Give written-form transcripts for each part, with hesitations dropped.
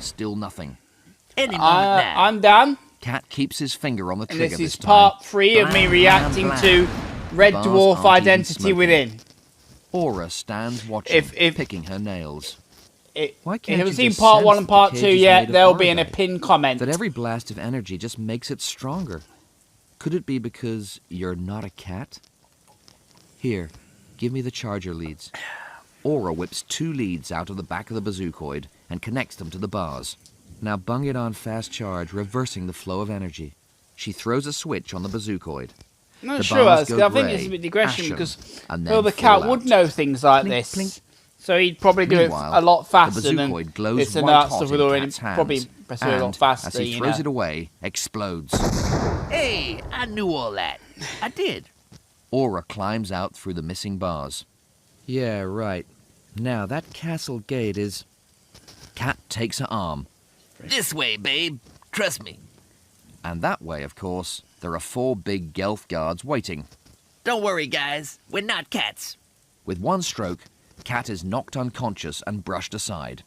Still nothing. Any moment now. I'm Dan. Cat keeps his finger on the And trigger this is time. part 3 of me Blam, reacting blam, to blam. Red Bars Dwarf aren't even Identity smoking. Within. Aura stands watching, If- picking her nails. Why If can't you haven't you seen just part sense 1 and that part the 2 cage is yet, made of they'll be in a aurite? pinned comment. That every blast of energy just makes it stronger. Could it be because you're not a cat? Here, give me the charger leads. Aura whips 2 leads out of the back of the bazookoid and connects them to the bars. Now bung it on fast charge, reversing the flow of energy. She throws a switch on the bazookoid. I'm not The sure, bars I go think grey, it's a bit digression ashen, because and well, then the cat fall would out. know things like Plink, this. plink. So he'd probably do it Meanwhile, a lot faster the than bazookoid glows this and white that hot stuff in would already Cat's hands, probably press it a lot and, faster, as he you throws know. it away, explodes. Hey, I knew all that. I did. Aura climbs out through the missing bars. Yeah, right. Now that castle gate is... Cat takes her arm. This way, babe. Trust me. And that way, of course, there are 4 big Gelf guards waiting. Don't worry, guys. We're not cats. With one stroke, Cat is knocked unconscious and brushed aside.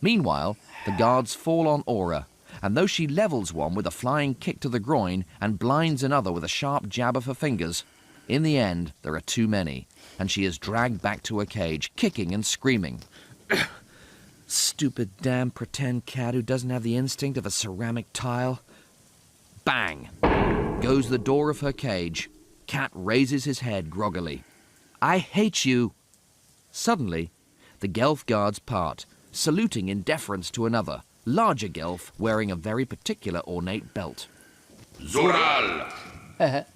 Meanwhile, the guards fall on Aura, and though she levels one with a flying kick to the groin and blinds another with a sharp jab of her fingers, in the end, there are too many, and she is dragged back to her cage, kicking and screaming. Stupid damn pretend cat who doesn't have the instinct of a ceramic tile. Bang! Goes the door of her cage. Cat raises his head groggily. I hate you! Suddenly, the Gelf guards part, saluting in deference to another, larger Gelf wearing a very particular ornate belt. Zoral!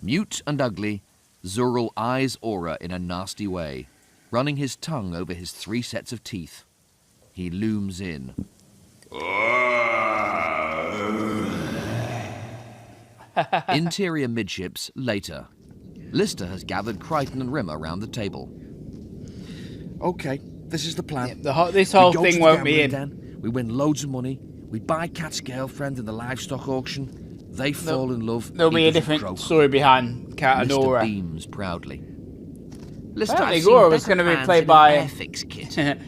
Mute and ugly, Zural eyes Aura in a nasty way, running his tongue over his 3 sets of teeth. He looms in. Interior midships later. Lister has gathered Crichton and Rimmer round the table. Okay, this is the plan. Yeah, this whole We go thing to the won't be gambling in. den, we win loads of money. We buy Cat's girlfriend in the livestock auction. They fall in love. There'll be he a doesn't different croak. story behind Cat and Lister Aura. beams proudly. Lister, Apparently I've seen Aura was better going to be plans played in by... an Airfix kit.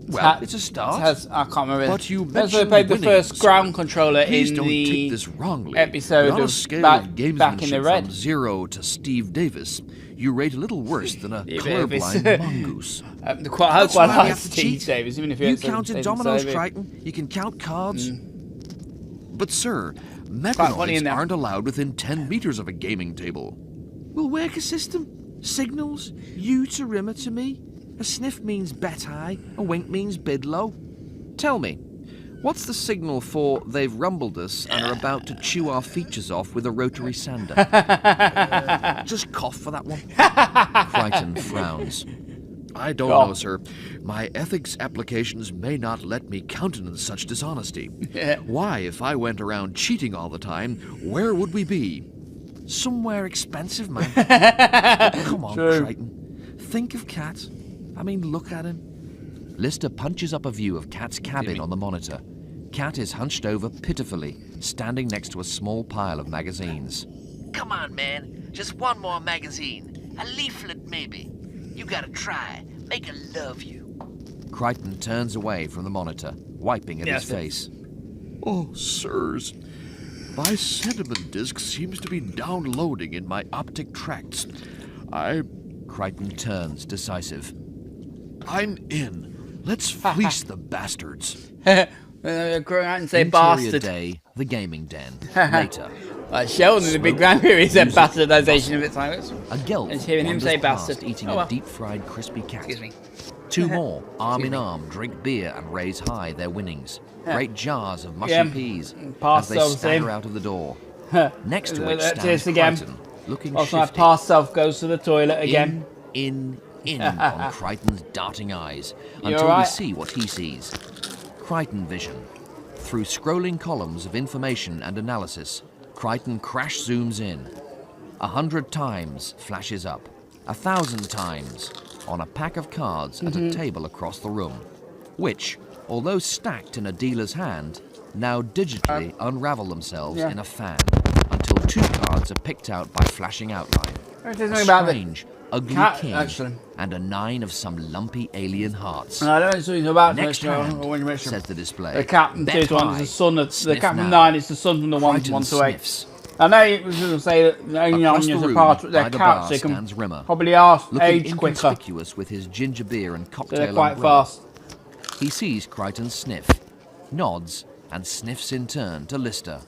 Well, it's a start. I can't remember. But you That's mentioned played the winning, first so ground controller Please in don't the take this wrongly. episode but on a of scale back, of back in the gamesmanship Red. from 0 to Steve Davis, you rate a little worse than a Steve colorblind Davis. mongoose. I That's quite why we like have to Steve cheat. Davis, even if You hasn't counted said dominoes, so. Crichton. You can count cards. But sir, Quite funny in mechanoids there. aren't allowed within 10 meters of a gaming table. We'll work a system. Signals. You to Rimmer to me. A sniff means bet high. A wink means bid low. Tell me, what's the signal for they've rumbled us and are about to chew our features off with a rotary sander? Just cough for that one. Crichton frowns. I don't know, sir. My ethics applications may not let me countenance such dishonesty. Why, if I went around cheating all the time, where would we be? Somewhere expensive, man. Come on, True. Crichton. Think of Cat. I mean, look at him. Lister punches up a view of Cat's cabin on the monitor. Cat is hunched over pitifully, standing next to a small pile of magazines. Come on, man. Just one more magazine. A leaflet, maybe. You gotta try. Make her love you. Crichton turns away from the monitor, wiping at his Yes, face. Oh, sirs. My sentiment disk seems to be downloading in my optic tracts. Crichton turns, decisive. I'm in. Let's fleece the bastards. Grow out and say Interior bastard. day, the gaming den. Later, Like Sheldon in the Big Bang Theory said bastardization of its silence. a gelf Let's hear him wanders say past bastard. eating Oh, well. a deep-fried crispy cat. Excuse me. 2 more, arm in arm, drink beer and raise high their winnings. Great jars of mushy Yeah. peas Past as they self stagger same. out of the door. Next to which Let's stands do this again. Crichton, looking Also, my shifty. past self goes to the toilet again. In on Crichton's darting eyes You until we alright? see what he sees. Crichton vision. Through scrolling columns of information and analysis, Crichton crash zooms in. 100 times flashes up. 1,000 times on a pack of cards at a table across the room, which, although stacked in a dealer's hand, now digitally unravel themselves in a fan until 2 cards are picked out by flashing outline. There's something A about the strange, ugly Cat, king actually. and a 9 of some lumpy alien hearts. No, I don't know something about Next next hand, when you mention says the display. the cat from Bet 2 to 1 is high. the son of the Sniff cat from now. 9 is the son from the 1 Crichton 1 to 8. sniffs. I know you was going to say that the only Across the onions are room, part of by their the cats, bar, they can stands Rimmer, probably age looking quicker. inconspicuous with his ginger beer and So cocktail they're quite umbrella. fast. He sees Crichton sniff, nods, and sniffs in turn to Lister.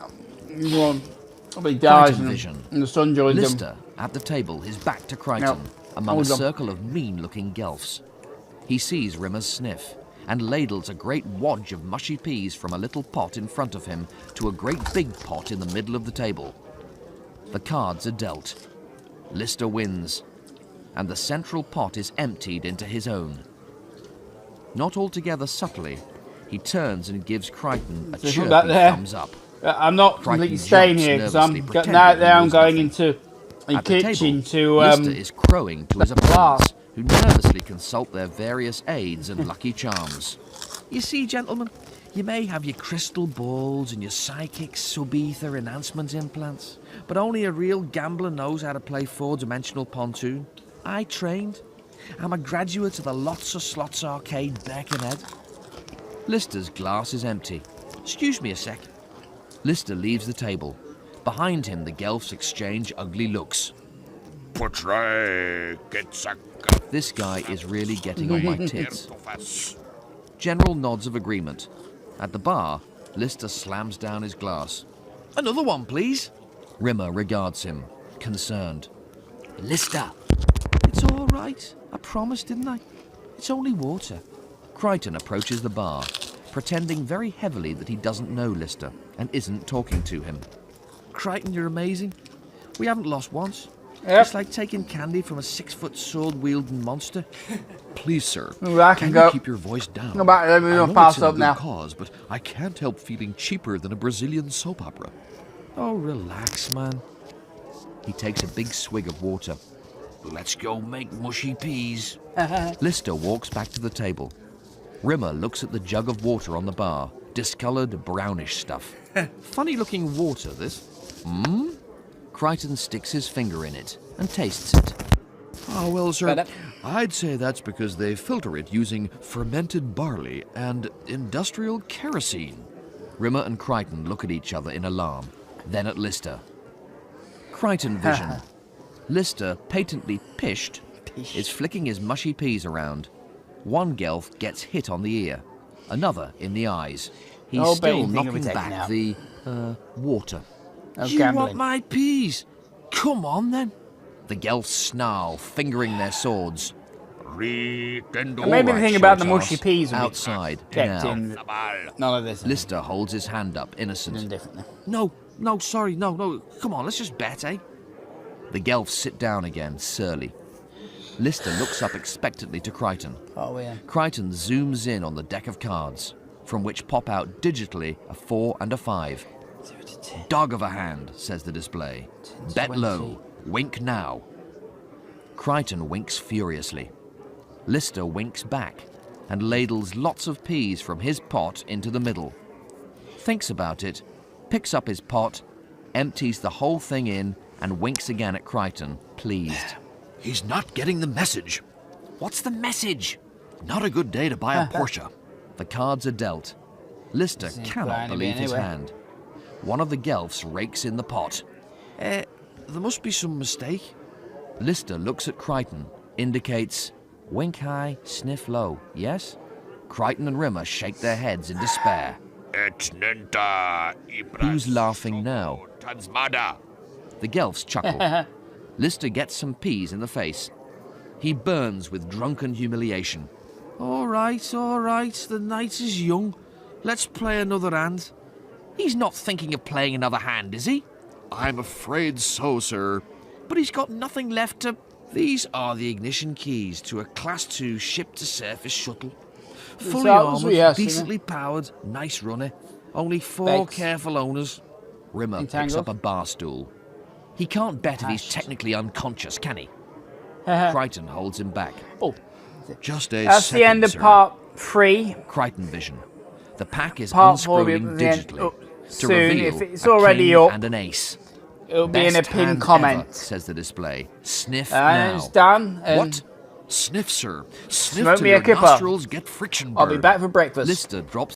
One probably dies Crichton vision. and the sun joins them. Lister, at the table, his back to Crichton, among a Hold on. circle of mean-looking gelfs. He sees Rimmer's sniff, and ladles a great wadge of mushy peas from a little pot in front of him to a great big pot in the middle of the table. The cards are dealt. Lister wins, and the central pot is emptied into his own. Not altogether subtly, he turns and gives Crichton a There's chirpy that there. thumbs up. I'm not Crichton completely staying jumps here because nervously, I'm pretending now he there. I'm knows going nothing. into the At the kitchen table, to Lister is crowing to his opponents, glass. who nervously consult their various aids and lucky charms. You see, gentlemen, you may have your crystal balls and your psychic sub-ether enhancement implants, but only a real gambler knows how to play four-dimensional pontoon. I trained. I'm a graduate of the Lots of Slots Arcade, Birkenhead. Lister's glass is empty. Excuse me a sec. Lister leaves the table. Behind him, the Gelfs exchange ugly looks. Portray Ketsak. This guy is really getting on my tits. General nods of agreement. At the bar, Lister slams down his glass. Another one, please. Rimmer regards him, concerned. Lister. It's all right. I promised, didn't I? It's only water. Crichton approaches the bar, pretending very heavily that he doesn't know Lister and isn't talking to him. Crichton, you're amazing. We haven't lost once. Yep. It's like taking candy from a 6-foot sword-wielding monster. Please, sir, I can can go. you keep your voice down? Go back, let me I know pass it's in a up good now. cause, but I can't help feeling cheaper than a Brazilian soap opera. Oh, relax, man. He takes a big swig of water. Let's go make mushy peas. Lister walks back to the table. Rimmer looks at the jug of water on the bar, discoloured brownish stuff. Funny-looking water, this. Crichton sticks his finger in it and tastes it. Oh, well, sir, Better. I'd say that's because they filter it using fermented barley and industrial kerosene. Rimmer and Crichton look at each other in alarm, then at Lister. Crichton vision. Lister, patently pished, is flicking his mushy peas around. One Gelf gets hit on the ear, another in the eyes. He's Oh, still Bane thing will be knocking taken back out. the, water. Of You gambling. want my peas? Come on, then. The Gelfs snarl, fingering their swords. Rikendo. Maybe the thing about the Shortass. mushy peas will be Outside, kept now. in. None of this. Lister holds his hand up, innocent. Indifferently. No, sorry, no. Come on, let's just bet, eh? The Gelfs sit down again, surly. Lister looks up expectantly to Crichton. Oh, yeah. Crichton zooms in on the deck of cards, from which pop out digitally a 4 and a 5. Dog of a hand, says the display. Bet 20. low. Wink now. Crichton winks furiously. Lister winks back and ladles lots of peas from his pot into the middle. Thinks about it, picks up his pot, empties the whole thing in, and winks again at Crichton, pleased. He's not getting the message. What's the message? Not a good day to buy a Porsche. The cards are dealt. Lister Seems cannot blind to me believe his anyway. hand. One of the Gelfs rakes in the pot. There must be some mistake. Lister looks at Crichton, indicates wink high, sniff low, yes? Crichton and Rimmer shake their heads in despair. Etnenta. Who's laughing now? Tansmada. The Gelfs chuckle. Lister gets some peas in the face. He burns with drunken humiliation. All right, the night is young. Let's play another hand. He's not thinking of playing another hand, is he? I'm afraid so, sir. But he's got nothing left to... These are the ignition keys to a Class 2 ship-to-surface shuttle. Fully sounds armoured, yes, decently powered, nice runner. Only 4 Thanks. careful owners. Rimmer picks Entangled? up a bar stool. He can't bet if he's Hashed. technically unconscious, can he? Crichton holds him back. Oh, Just a that's second, the end of sir. part 3. Crichton vision. The pack is Part 4 will be unscrolling at the end. digitally Oh, to soon, reveal if it's a already king up. and an ace. it'll be in a Best pinned hand comment. ever, says the display. Sniff And now. it's done. And What? Sniff, sir. Sniff Smoke till me a your kipper. nostrils get friction burn. I'll be back for breakfast. Lister drops